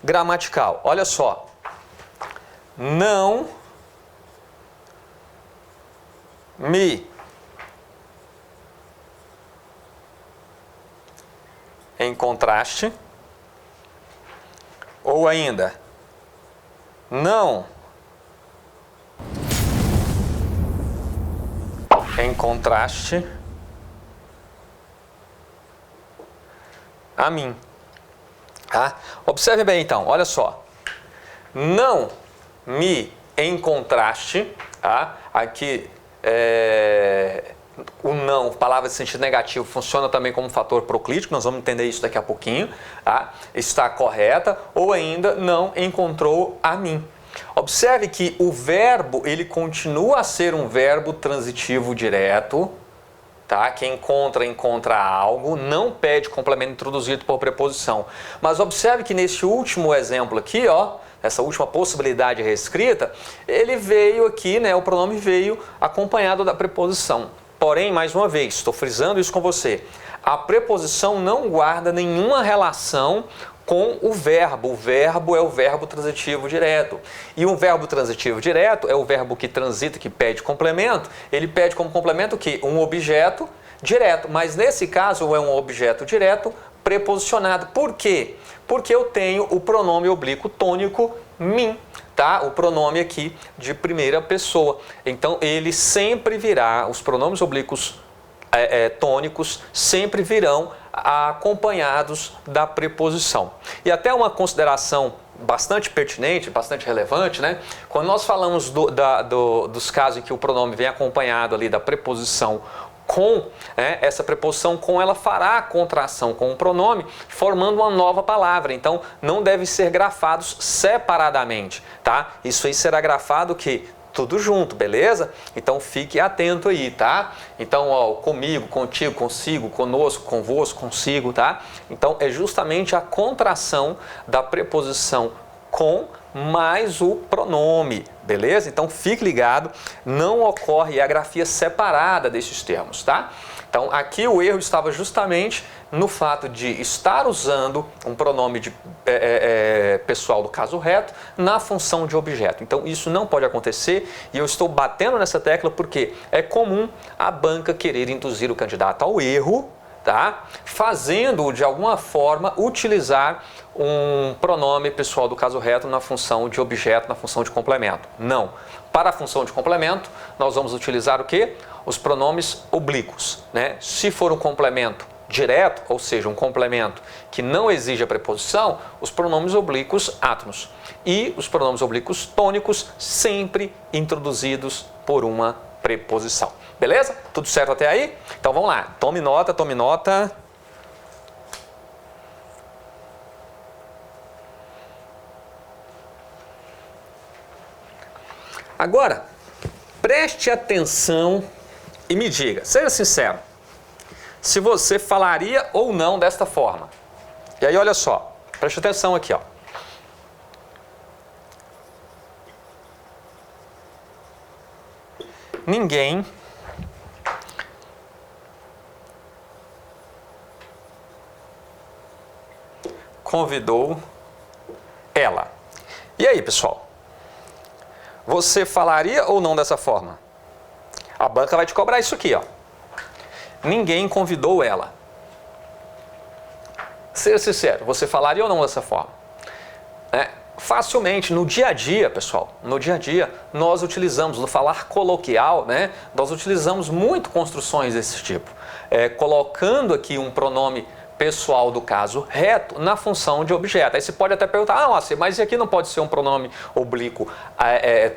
gramatical. Olha só. Não me em contraste, ou ainda não em contraste a mim. Tá? Observe bem então, olha só. Não me em contraste, tá? Aqui o não, palavra de sentido negativo, funciona também como fator proclítico, nós vamos entender isso daqui a pouquinho, tá? Está correta, ou ainda não encontrou a mim. Observe que o verbo, ele continua a ser um verbo transitivo direto, tá? Que encontra algo, não pede complemento introduzido por preposição. Mas observe que nesse último exemplo aqui, ó, essa última possibilidade reescrita, ele veio aqui, né? O pronome veio acompanhado da preposição. Porém, mais uma vez, estou frisando isso com você, a preposição não guarda nenhuma relação com o verbo. O verbo é o verbo transitivo direto. E um verbo transitivo direto é o verbo que transita, que pede complemento. Ele pede como complemento o quê? Um objeto direto. Mas nesse caso é um objeto direto preposicionado. Por quê? Porque eu tenho o pronome oblíquo tônico mim. Tá? O pronome aqui de primeira pessoa. Então, ele sempre virá, os pronomes oblíquos tônicos sempre virão acompanhados da preposição. E até uma consideração bastante pertinente, bastante relevante, né? Quando nós falamos dos casos em que o pronome vem acompanhado ali da preposição com, essa preposição com, ela fará a contração com o pronome, formando uma nova palavra. Então, não devem ser grafados separadamente, tá? Isso aí será grafado que tudo junto, beleza? Então, fique atento aí, tá? Então, ó, comigo, contigo, consigo, conosco, convosco, consigo, tá? Então, é justamente a contração da preposição com mais o pronome, beleza? Então fique ligado, não ocorre a grafia separada desses termos, tá? Então aqui o erro estava justamente no fato de estar usando um pronome pessoal do caso reto na função de objeto. Então isso não pode acontecer e eu estou batendo nessa tecla porque é comum a banca querer induzir o candidato ao erro, tá? Fazendo de alguma forma utilizar um pronome pessoal do caso reto na função de objeto, na função de complemento. Não. Para a função de complemento, nós vamos utilizar o quê? Os pronomes oblíquos, né? Se for um complemento direto, ou seja, um complemento que não exige a preposição, os pronomes oblíquos átonos. E os pronomes oblíquos tônicos sempre introduzidos por uma preposição. Beleza? Tudo certo até aí? Então vamos lá. Tome nota, tome nota. Agora, preste atenção e me diga, seja sincero, se você falaria ou não desta forma. E aí, olha só, preste atenção aqui, ó. Ninguém convidou ela. E aí, pessoal? Você falaria ou não dessa forma? A banca vai te cobrar isso aqui, ó. Ninguém convidou ela. Seja sincero, você falaria ou não dessa forma? Facilmente, no dia a dia, pessoal, no dia a dia, nós utilizamos, no falar coloquial, né? Nós utilizamos muito construções desse tipo. Colocando aqui um pronome pessoal do caso reto na função de objeto. Aí você pode até perguntar, mas isso aqui não pode ser um pronome oblíquo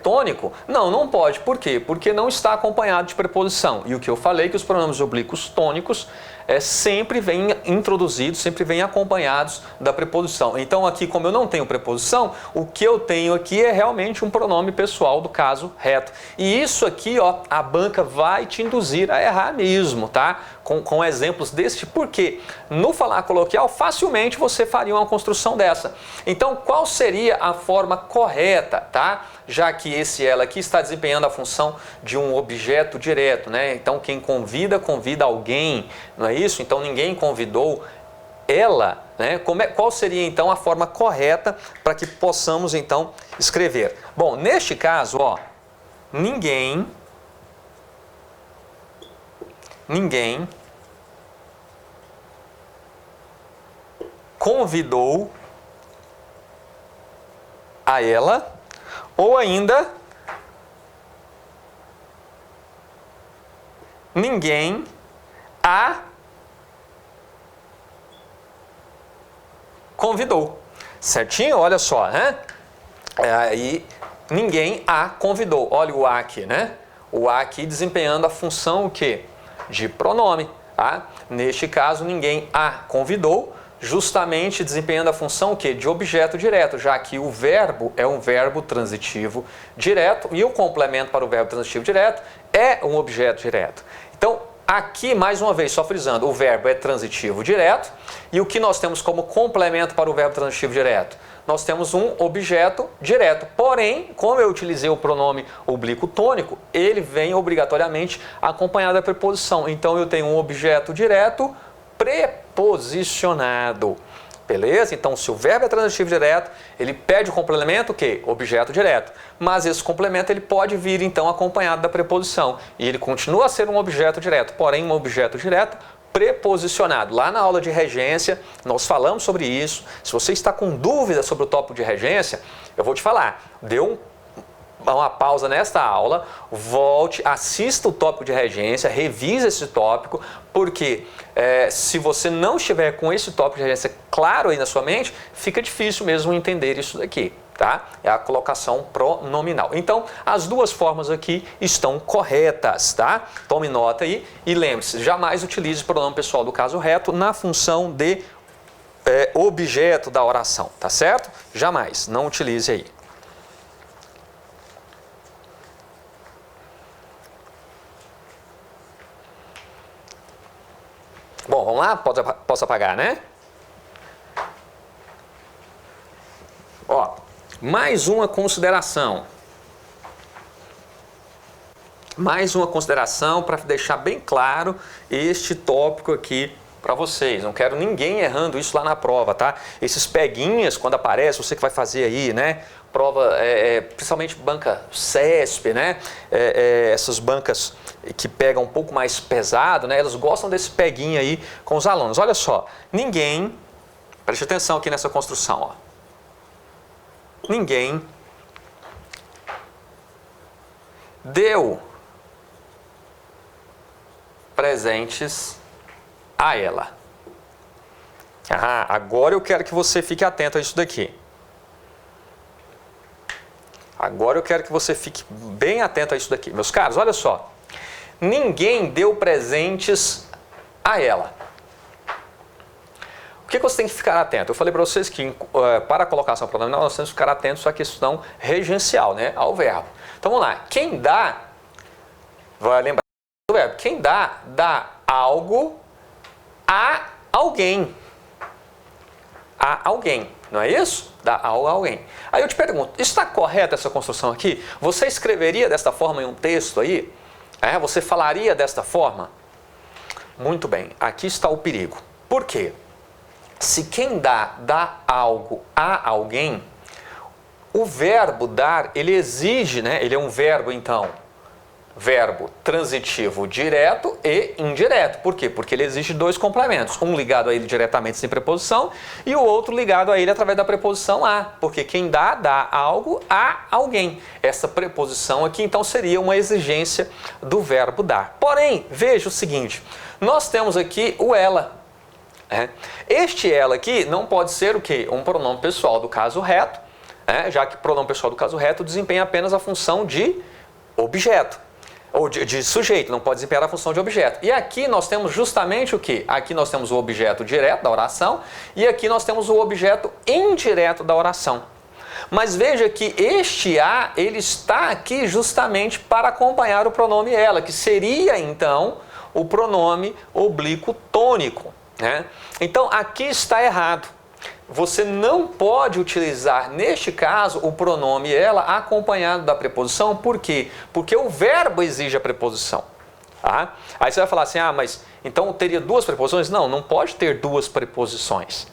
tônico? Não, não pode. Por quê? Porque não está acompanhado de preposição. E o que eu falei é que os pronomes oblíquos tônicos sempre vêm introduzidos, sempre vêm acompanhados da preposição. Então aqui, como eu não tenho preposição, o que eu tenho aqui é realmente um pronome pessoal do caso reto. E isso aqui, ó, a banca vai te induzir a errar mesmo, tá? Com exemplos desse tipo, porque no falar coloquial, facilmente você faria uma construção dessa. Então, qual seria a forma correta, tá? Já que esse ela aqui está desempenhando a função de um objeto direto, né? Então, quem convida, convida alguém, não é isso? Então, ninguém convidou ela, né? Qual seria então a forma correta para que possamos então escrever? Bom, neste caso, ó, ninguém convidou a ela, ou ainda ninguém a convidou. Certinho? Olha só, né? Aí ninguém a convidou. Olha o a aqui, né? O a aqui desempenhando a função o quê? De pronome, tá? Neste caso, ninguém a convidou, justamente desempenhando a função o quê? De objeto direto, já que o verbo é um verbo transitivo direto e o complemento para o verbo transitivo direto é um objeto direto. Então, aqui, mais uma vez, só frisando, o verbo é transitivo direto e o que nós temos como complemento para o verbo transitivo direto? Nós temos um objeto direto. Porém, como eu utilizei o pronome oblíquo tônico, ele vem obrigatoriamente acompanhado da preposição. Então, eu tenho um objeto direto preposicionado. Beleza? Então, se o verbo é transitivo direto, ele pede o complemento, o quê? Objeto direto. Mas esse complemento ele pode vir, então, acompanhado da preposição. E ele continua a ser um objeto direto, porém, um objeto direto preposicionado. Lá na aula de regência, nós falamos sobre isso. Se você está com dúvida sobre o tópico de regência, eu vou te falar. Dê uma pausa nesta aula, volte, assista o tópico de regência, revise esse tópico, porque se você não estiver com esse tópico de regência claro aí na sua mente, fica difícil mesmo entender isso daqui, tá? É a colocação pronominal. Então, as duas formas aqui estão corretas, tá? Tome nota aí e lembre-se, jamais utilize o pronome pessoal do caso reto na função de objeto da oração, tá certo? Jamais, não utilize aí. Bom, vamos lá? Posso apagar, né? Ó, mais uma consideração. Mais uma consideração para deixar bem claro este tópico aqui para vocês. Não quero ninguém errando isso lá na prova, tá? Esses peguinhas, quando aparece, você que vai fazer aí, né? Prova, principalmente banca CESP, né? Essas bancas que pegam um pouco mais pesado, né? Elas gostam desse peguinho aí com os alunos. Olha só, ninguém, preste atenção aqui nessa construção, ó. Ninguém deu presentes a ela. Agora eu quero que você fique atento a isso daqui. Agora eu quero que você fique bem atento a isso daqui. Meus caros, olha só. Ninguém deu presentes a ela. O que você tem que ficar atento? Eu falei para vocês que para a colocação pronominal nós temos que ficar atentos à questão regencial, né? Ao verbo. Então vamos lá. Quem dá, vai lembrar do verbo. Quem dá algo a alguém. A alguém. Não é isso? Dá algo a alguém. Aí eu te pergunto, está correta essa construção aqui? Você escreveria desta forma em um texto aí? Você falaria desta forma? Muito bem, aqui está o perigo. Por quê? Se quem dá algo a alguém, o verbo dar, ele exige, né? Ele é um verbo, então, verbo transitivo direto e indireto. Por quê? Porque ele exige dois complementos. Um ligado a ele diretamente sem preposição e o outro ligado a ele através da preposição a. Porque quem dá algo a alguém. Essa preposição aqui, então, seria uma exigência do verbo dar. Porém, veja o seguinte. Nós temos aqui o ela. Este ela aqui não pode ser o quê? Um pronome pessoal do caso reto, já que o pronome pessoal do caso reto desempenha apenas a função de objeto. Ou de sujeito, não pode desempenhar a função de objeto. E aqui nós temos justamente o que? Aqui nós temos o objeto direto da oração e aqui nós temos o objeto indireto da oração. Mas veja que este a, ele está aqui justamente para acompanhar o pronome ela, que seria então o pronome oblíquo tônico, né? Então aqui está errado. Você não pode utilizar, neste caso, o pronome ela acompanhado da preposição. Por quê? Porque o verbo exige a preposição. Tá? Aí você vai falar assim, ah, mas então teria duas preposições? Não, não pode ter duas preposições.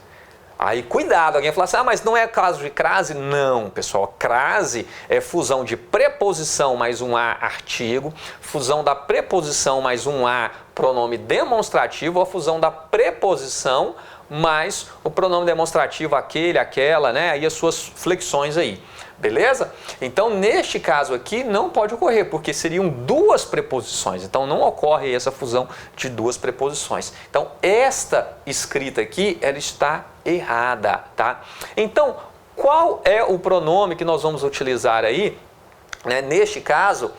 Aí cuidado, alguém fala assim, ah, mas não é caso de crase? Não, pessoal, crase é fusão de preposição mais um a artigo, fusão da preposição mais um a pronome demonstrativo, ou a fusão da preposição mais o pronome demonstrativo, aquele, aquela, né, e as suas flexões aí. Beleza? Então, neste caso aqui, não pode ocorrer, porque seriam duas preposições. Então, não ocorre essa fusão de duas preposições. Então, esta escrita aqui, ela está errada, tá? Então, qual é o pronome que nós vamos utilizar aí, né, neste caso,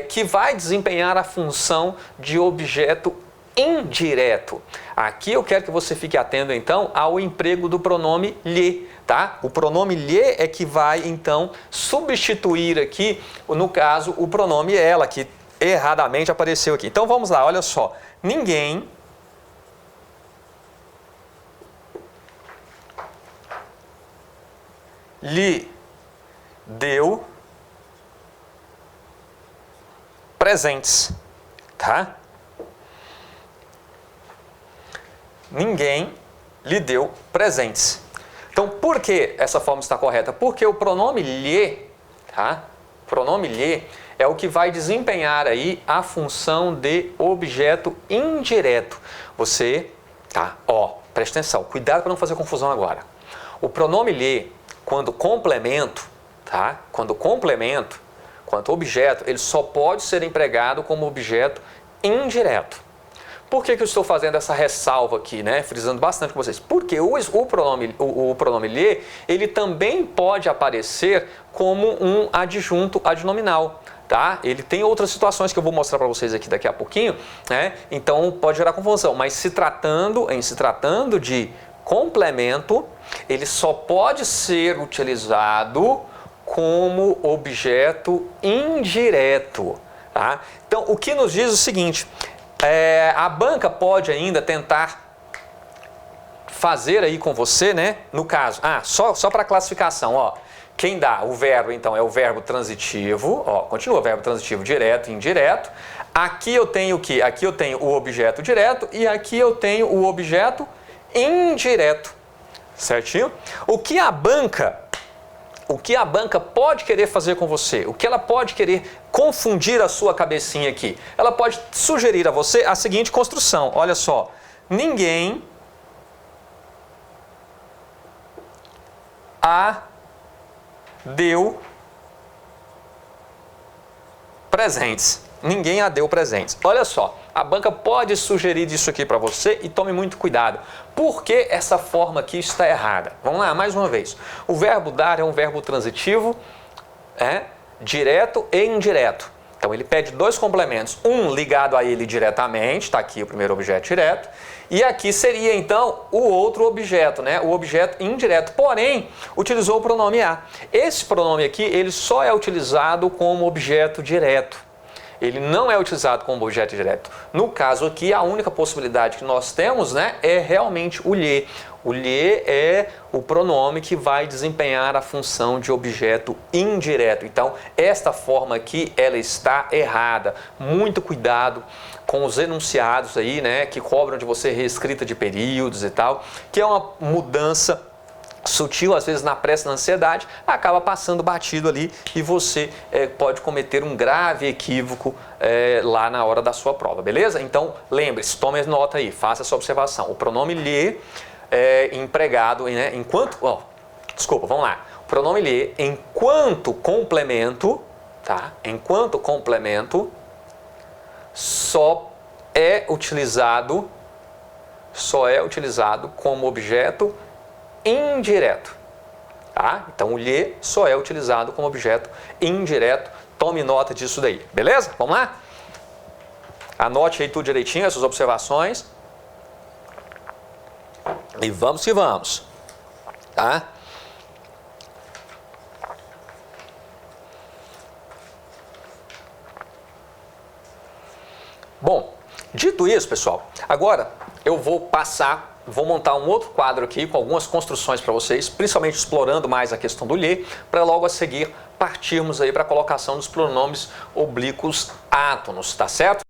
que vai desempenhar a função de objeto indireto? Aqui eu quero que você fique atento, então, ao emprego do pronome lhe. Tá? O pronome lhe é que vai, então, substituir aqui, no caso, o pronome ela, que erradamente apareceu aqui. Então, vamos lá, olha só. Ninguém lhe deu presentes, tá? Ninguém lhe deu presentes. Então, por que essa forma está correta? Porque o pronome lhe, tá? O pronome lhe é o que vai desempenhar aí a função de objeto indireto. Você, tá? Ó, presta atenção, cuidado para não fazer confusão agora. O pronome lhe, quando complemento, tá? Quando objeto, ele só pode ser empregado como objeto indireto. Por que eu estou fazendo essa ressalva aqui, né? Frisando bastante com vocês? Porque o pronome lhe, ele também pode aparecer como um adjunto adnominal, tá? Ele tem outras situações que eu vou mostrar para vocês aqui daqui a pouquinho, né? Então pode gerar confusão, mas se tratando de complemento, ele só pode ser utilizado como objeto indireto, tá? Então, o que nos diz o seguinte: a banca pode ainda tentar fazer aí com você, né? No caso, só para classificação, ó. Quem dá o verbo, então, é o verbo transitivo, ó, continua o verbo transitivo direto e indireto. Aqui eu tenho o quê? Aqui eu tenho o objeto direto e aqui eu tenho o objeto indireto, certinho? O que a banca pode querer fazer com você? O que ela pode querer confundir a sua cabecinha aqui? Ela pode sugerir a você a seguinte construção. Olha só. Ninguém a deu presentes. Ninguém a deu presentes. Olha só. A banca pode sugerir isso aqui para você e tome muito cuidado. Por que essa forma aqui está errada? Vamos lá, mais uma vez. O verbo dar é um verbo transitivo, direto e indireto. Então ele pede dois complementos, um ligado a ele diretamente, está aqui o primeiro objeto direto, e aqui seria então o outro objeto, né? O objeto indireto, porém utilizou o pronome a. Esse pronome aqui, ele só é utilizado como objeto direto. Ele não é utilizado como objeto direto. No caso aqui, a única possibilidade que nós temos, né, é realmente o lhe. O lhe é o pronome que vai desempenhar a função de objeto indireto. Então, esta forma aqui, ela está errada. Muito cuidado com os enunciados aí, né, que cobram de você reescrita de períodos e tal, que é uma mudança sutil, às vezes na pressa, na ansiedade, acaba passando batido ali e você pode cometer um grave equívoco lá na hora da sua prova, beleza? Então, lembre-se, tome nota aí, faça essa observação. O pronome lhe é empregado, né, enquanto... vamos lá. O pronome lhe, enquanto complemento, tá? Enquanto complemento, só é utilizado como objeto indireto, tá? Então o lhe só é utilizado como objeto indireto. Tome nota disso daí, beleza? Vamos lá? Anote aí tudo direitinho, essas observações. E vamos que vamos, tá? Bom, dito isso, pessoal, agora eu vou montar um outro quadro aqui com algumas construções para vocês, principalmente explorando mais a questão do lhe, para logo a seguir partirmos aí para a colocação dos pronomes oblíquos átonos, tá certo?